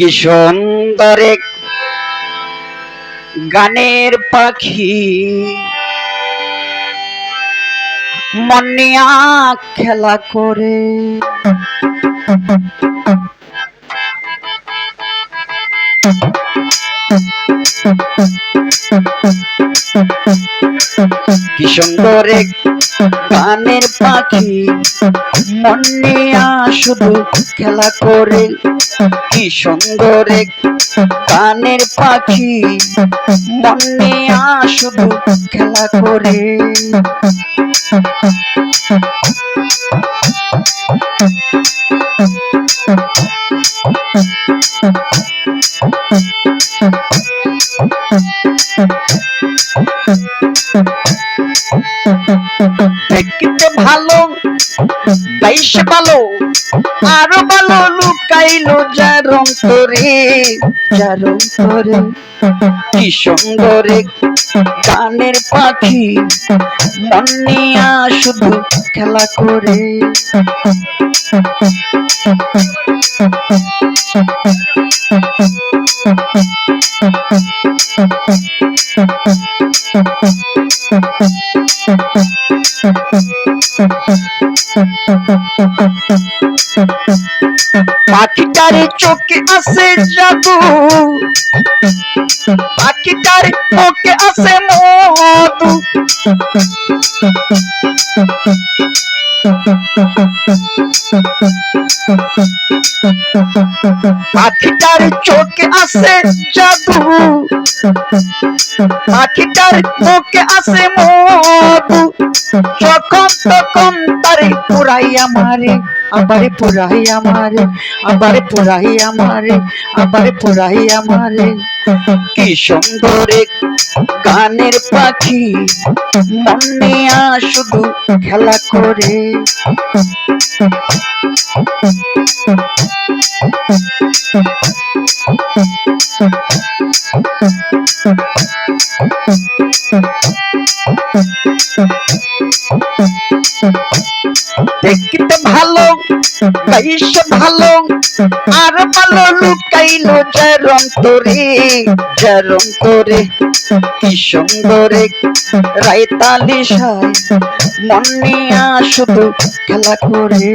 কি সুন্দর এক গানের পাখি মন নিয়া খেলা করে। কি সুন্দর এক গানের পাখি মন নিয়া শুধু খেলা করে। কি সুন্দর এক গানের পাখি মন নিয়া শুধু খেলা করে। দেখতে ভালো বেশ ভালো আরো ভালো লুকাইলো যার অন্তরে, যার অন্তরে। কি সুন্দর এক গানের পাখি মন নিয়া শুধু খেলা করে। পাখিটার চোখে আছে জাদু, পাখিটার চোখে আছে মধু। পাখিটার চোখে আছে জাদু, পাখিটার মুখে আছে মধু। যখন তখন তারে পুরাইয়া মারে, আবার পুরাইয়া মারে, আবার পুরাইয়া মারে, আবার পুরাইয়া মারে। কি সুন্দর এক গানের পাখি মন নিয়া শুধু খেলা করে। দেখতে ভালো বেশ ভালো আর ভালো লুকাইলো যার অন্তরে, যার অন্তরে। কি সুন্দর এক রায়তালি সায় মন নিয়া শুধু খেলা করে।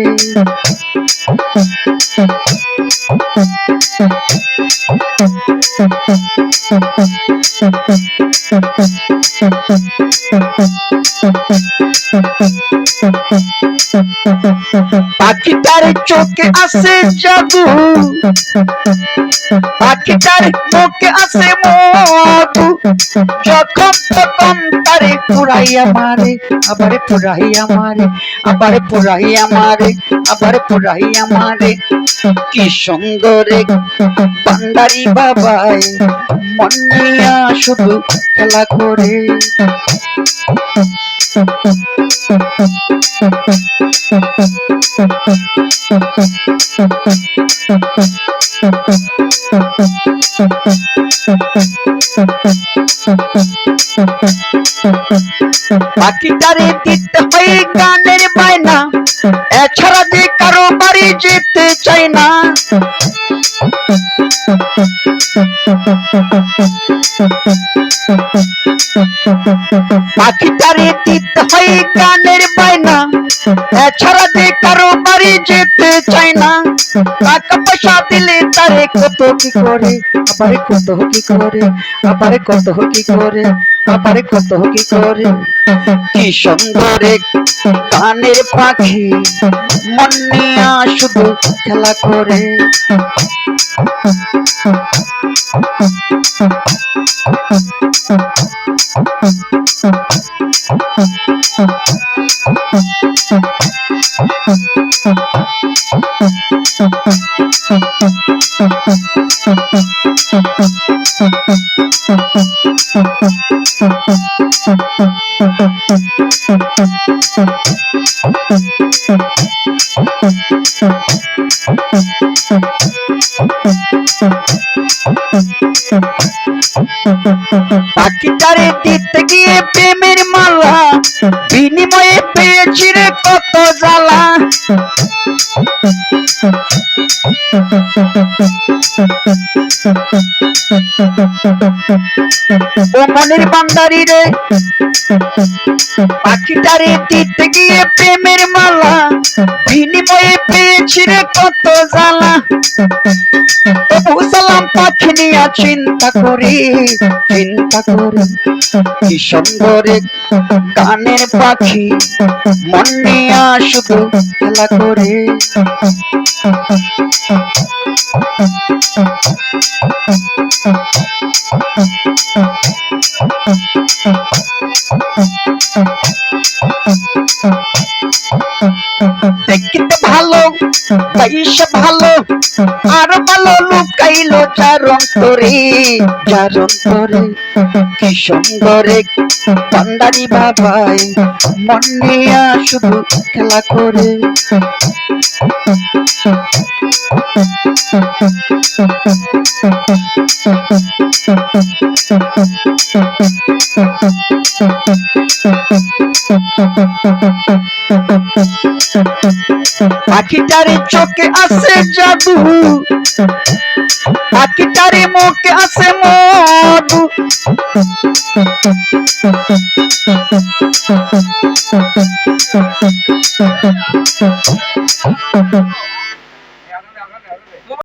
পাখিটার চোখে আছে জাদু, পাখিটার মুখে আছে মধু। যখন তখন তারে পুরাইয়া মারে, আবার পুরাইয়া মারে, আবার পুরাইয়া মারে, আবার পুরাইয়া মারে। কি সুন্দর এক ভান্ডারি বাবাই মন নিয়া শুধু খেলা করে। পাখিটারে দিতে হয় গানের বায়না, এছাড়া যে কারো বাড়ি যেতে চায় না। পাখিটারে দিতে হয় গানের বায়না, এছাড়া যে কারো বাড়ি যেতে চায় না। টাকা পয়সা দিলে তারে কত কি করে, আবার কত কি করে, আবার কত কি করে, আবার কত কি করে। কি সুন্দর এক গানের পাখি মন নিয়া শুধু খেলা করে। পাখিটারে দিতে গিয়ে প্রেমের মালা, বিনিময়ে পেয়েছি রে কত জ্বালা। মনের বান্দারি রে পাখিটারে দিতে গিয়ে প্রেমের মালা বিনিময়ে পেয়েছি রে কত জ্বালা তবু সালাম পাখি নিয়া চিন্তা করি কি সুন্দর গানের পাখি মন নিয়া শুধু খেলা করে দেখতে ভালো পয়সা ভালো আর ভালো লুকাইলো যার অন্তরে কি সুন্দর বান্দারি বাবাই মন নিয়া শুধু খেলা করে পাখিটারে চোখে আছে জাদু পাখিটারে মুখে আছে মধু